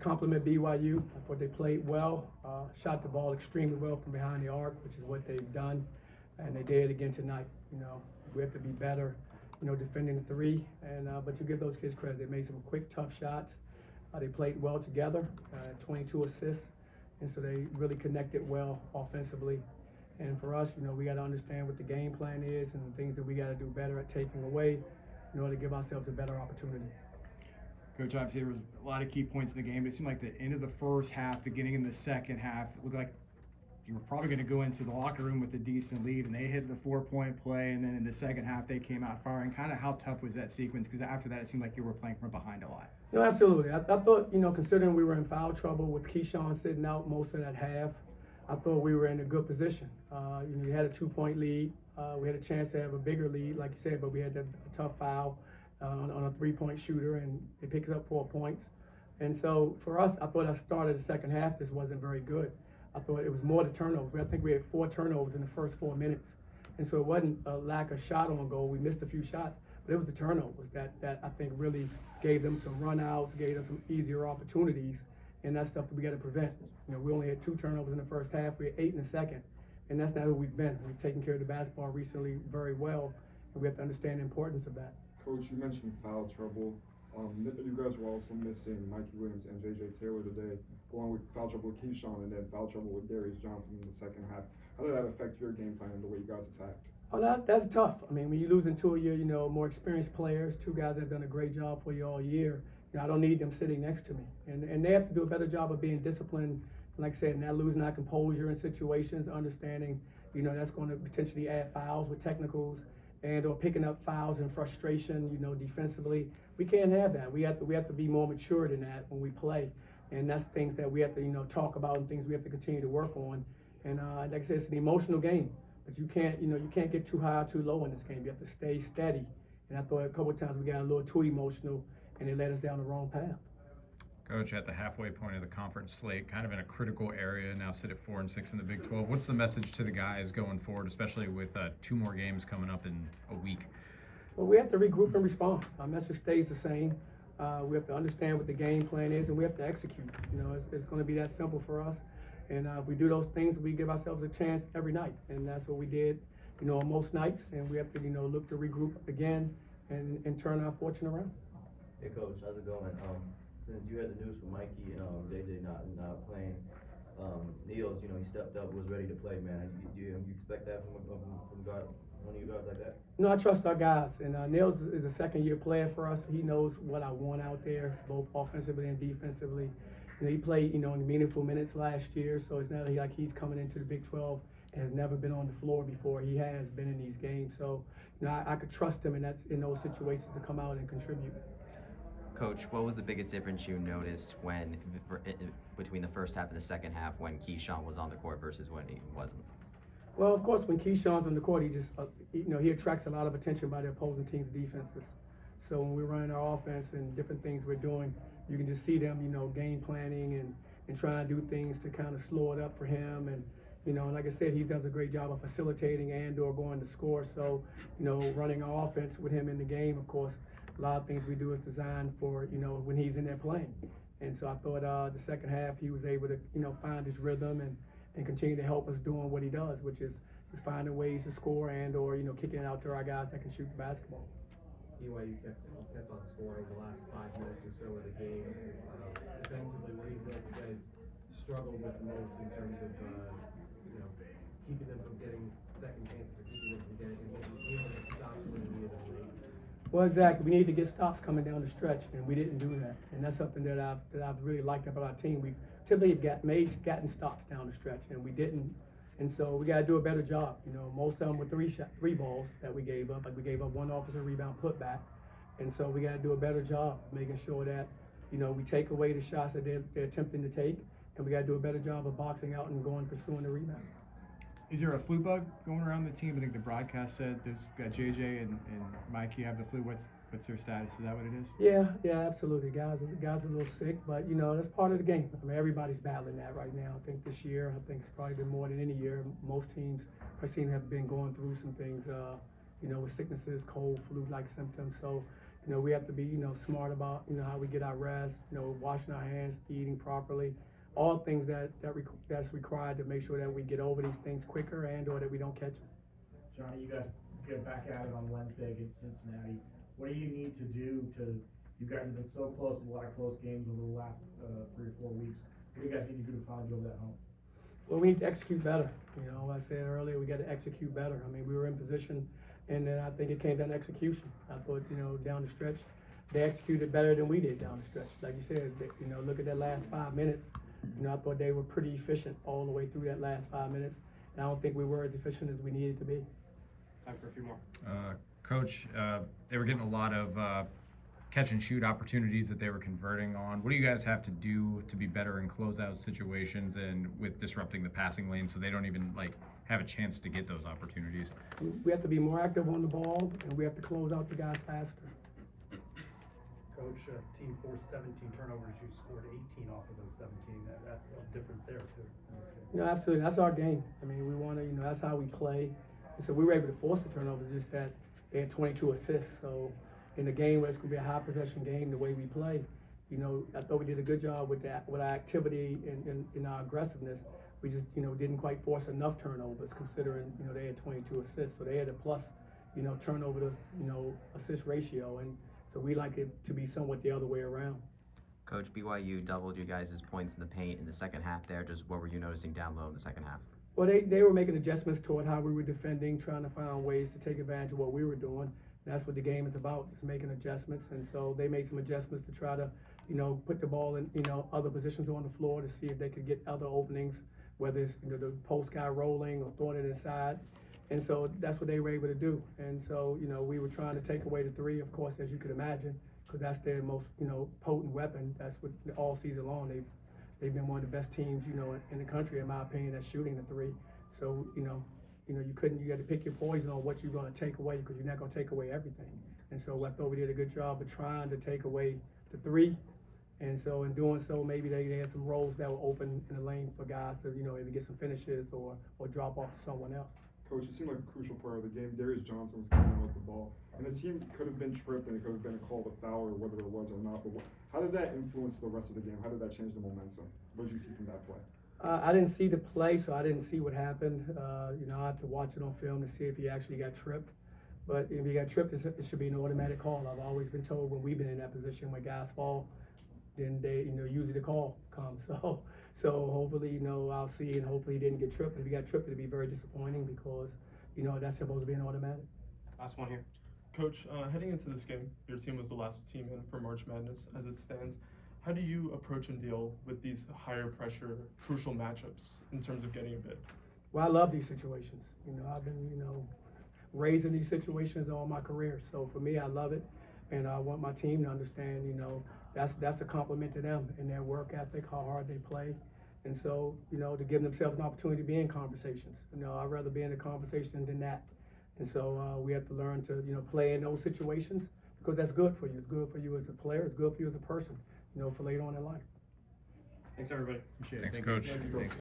compliment BYU. I thought they played well, shot the ball extremely well from behind the arc, which is what they've done, and they did it again tonight. We have to be better, defending the three, and but you give those kids credit. They made some quick, tough shots. They played well together, 22 assists, and so they really connected well offensively. And for us, we got to understand what the game plan is and the things that we got to do better at taking away in order to give ourselves a better opportunity. Coach, obviously there was a lot of key points in the game, but it seemed like the end of the first half, beginning in the second half, it looked like you were probably going to go into the locker room with a decent lead, and they hit the 4-point play, and then in the second half they came out firing. Kind of how tough was that sequence? Because after that it seemed like you were playing from behind a lot. No, absolutely. I thought, considering we were in foul trouble with Keyshawn sitting out most of that half, I thought we were in a good position. We had a 2-point lead. We had a chance to have a bigger lead, like you said, but we had a tough foul on a 3-point shooter, and it picks up 4 points. And so for us, I thought I started the second half just wasn't very good. I thought it was more the turnovers. I think we had 4 turnovers in the first 4 minutes. And so it wasn't a lack of shot on goal. We missed a few shots, but it was the turnovers that I think really gave them some run outs, gave them some easier opportunities, and that's stuff that we got to prevent. We only had 2 turnovers in the first half. We had 8 in the second, and that's not who we've been. We've taken care of the basketball recently very well, and we have to understand the importance of that. Coach, you mentioned foul trouble. You guys were also missing Mikey Williams and J.J. Taylor today, along with foul trouble with Keyshawn and then foul trouble with Darius Johnson in the second half. How did that affect your game plan and the way you guys attacked? Oh, that's tough. I mean, when you're losing 2 of your, more experienced players, 2 guys that have done a great job for you all year, I don't need them sitting next to me. And they have to do a better job of being disciplined, like I said, not losing our composure in situations, understanding, that's going to potentially add fouls with technicals and or picking up fouls and frustration, defensively. We can't have that. We have to be more mature than that when we play. And that's things that we have to, talk about and things we have to continue to work on. And like I said, it's an emotional game, but you can't get too high or too low in this game. You have to stay steady. And I thought a couple of times we got a little too emotional and it led us down the wrong path. Coach, at the halfway point of the conference slate, kind of in a critical area, now sit at 4-6 in the Big 12. What's the message to the guys going forward, especially with 2 more games coming up in a week? Well, we have to regroup and respond. Our message stays the same. We have to understand what the game plan is, and we have to execute. It's going to be that simple for us. And if we do those things, we give ourselves a chance every night, and that's what we did, on most nights. And we have to, look to regroup again and turn our fortune around. Hey, Coach, how's it going? Since you had the news from Mikey and JJ not playing, Niels, he stepped up, was ready to play, man. You expect that from one of you guys like that? No, I trust our guys, and Niels is a second-year player for us. He knows what I want out there, both offensively and defensively. He played, in meaningful minutes last year, so it's not like he's coming into the Big 12 and has never been on the floor before. He has been in these games, so I could trust him in those situations to come out and contribute. Coach, what was the biggest difference you noticed between the first half and the second half when Keyshawn was on the court versus when he wasn't? Well, of course, when Keyshawn's on the court, he just, he attracts a lot of attention by the opposing team's defenses. So when we're running our offense and different things we're doing, you can just see them, game planning and trying to do things to kind of slow it up for him. And, like I said, he does a great job of facilitating and or going to score. So, running our offense with him in the game, of course, a lot of things we do is designed for, when he's in there playing. And so I thought the second half he was able to, find his rhythm and continue to help us doing what he does, which is just finding ways to score and or, kicking it out to our guys that can shoot the basketball. BYU kept on scoring the last 5 minutes or so of the game. Defensively, what do you feel like you guys struggled with the most in terms of, keeping them from getting second chances or keeping them from getting stops when you needed them late? Well, exactly. We need to get stops coming down the stretch, and we didn't do that. And that's something that I've really liked about our team. We've typically gotten stops down the stretch, and we didn't. And so we got to do a better job. Most of them were three balls that we gave up. Like we gave up 1 offensive rebound putback, and so we got to do a better job making sure that we take away the shots that they're attempting to take, and we got to do a better job of boxing out and pursuing the rebound. Is there a flu bug going around the team? I think the broadcast said there's got JJ and Mikey have the flu. What's their status? Is that what it is? Yeah, absolutely. Guys are a little sick, but that's part of the game. I mean, everybody's battling that right now. I think this year, it's probably been more than any year. Most teams I've seen have been going through some things, with sicknesses, cold, flu-like symptoms. So, You know, we have to be, you know, smart about, you know, how we get our rest, you know, washing our hands, eating properly, all things that's required to make sure that we get over these things quicker and or that we don't catch them. Johnny, you guys get back at it on Wednesday against Cincinnati. What do you need to do you guys have been so close to a lot of close games over the last 3 or 4 weeks. What do you guys need to do to finally go that home? Well, we need to execute better. You know, I said earlier, we got to execute better. I mean, we were in position, and then I think it came down to execution. I thought, you know, down the stretch, they executed better than we did down the stretch. Like you said, you know, look at that last 5 minutes. You know, I thought they were pretty efficient all the way through that last 5 minutes, and I don't think we were as efficient as we needed to be. Time for a few more. Coach, they were getting a lot of catch and shoot opportunities that they were converting on. What do you guys have to do to be better in closeout situations and with disrupting the passing lane so they don't even have a chance to get those opportunities? We have to be more active on the ball, and we have to close out the guys faster. Coach, team forced 17 turnovers, you scored 18 off of those 17. That's a difference there too. You know, absolutely. That's our game. I mean, we want to, you know, that's how we play. And so we were able to force the turnovers, just that they had 22 assists. So in the game where it's going to be a high possession game, the way we play, you know, I thought we did a good job with that, with our activity and in our aggressiveness. We just, you know, didn't quite force enough turnovers considering, you know, they had 22 assists. So they had a plus, you know, turnover to, you know, assist ratio. And so we like it to be somewhat the other way around. Coach, BYU doubled you guys' points in the paint in the second half there. Just what were you noticing down low in the second half? Well, they were making adjustments toward how we were defending, trying to find ways to take advantage of what we were doing. And that's what the game is about, just making adjustments. And so they made some adjustments to try to, you know, put the ball in, you know, other positions on the floor to see if they could get other openings, whether it's, you know, the post guy rolling or throwing it inside. And so that's what they were able to do. And so, you know, we were trying to take away the three, of course, as you could imagine, because that's their most, you know, potent weapon. That's what all season long they've been one of the best teams, you know, in the country, in my opinion, at shooting the three. So, you had to pick your poison on what you're going to take away because you're not going to take away everything. And so I thought we did a good job of trying to take away the three. And so in doing so, maybe they had some roles that were open in the lane for guys to, you know, maybe get some finishes or drop off to someone else. Coach, it seemed like a crucial part of the game. Darius Johnson was coming out with the ball, and the team could have been tripped, and it could have been called a foul, or whether it was or not. But how did that influence the rest of the game? How did that change the momentum? What did you see from that play? I didn't see the play, so I didn't see what happened. You know, I have to watch it on film to see if he actually got tripped. But if he got tripped, it should be an automatic call. I've always been told when we've been in that position, when guys fall, then they, you know, usually the call comes. So hopefully, you know, I'll see, and hopefully he didn't get tripped. If he got tripped, it'd be very disappointing because, you know, that's supposed to be an automatic. Last one here. Coach, heading into this game, your team was the last team in for March Madness as it stands. How do you approach and deal with these higher pressure, crucial matchups in terms of getting a bid? Well, I love these situations. You know, I've been, you know, raised in these situations all my career. So for me, I love it. And I want my team to understand, you know, that's a compliment to them and their work ethic, how hard they play. And so, you know, to give themselves an opportunity to be in conversations. You know, I'd rather be in a conversation than that. And so we have to learn to, you know, play in those situations because that's good for you. It's good for you as a player. It's good for you as a person, you know, for later on in life. Thanks, everybody. Appreciate it. Thanks, Thank you. Coach. Thank you. Thanks.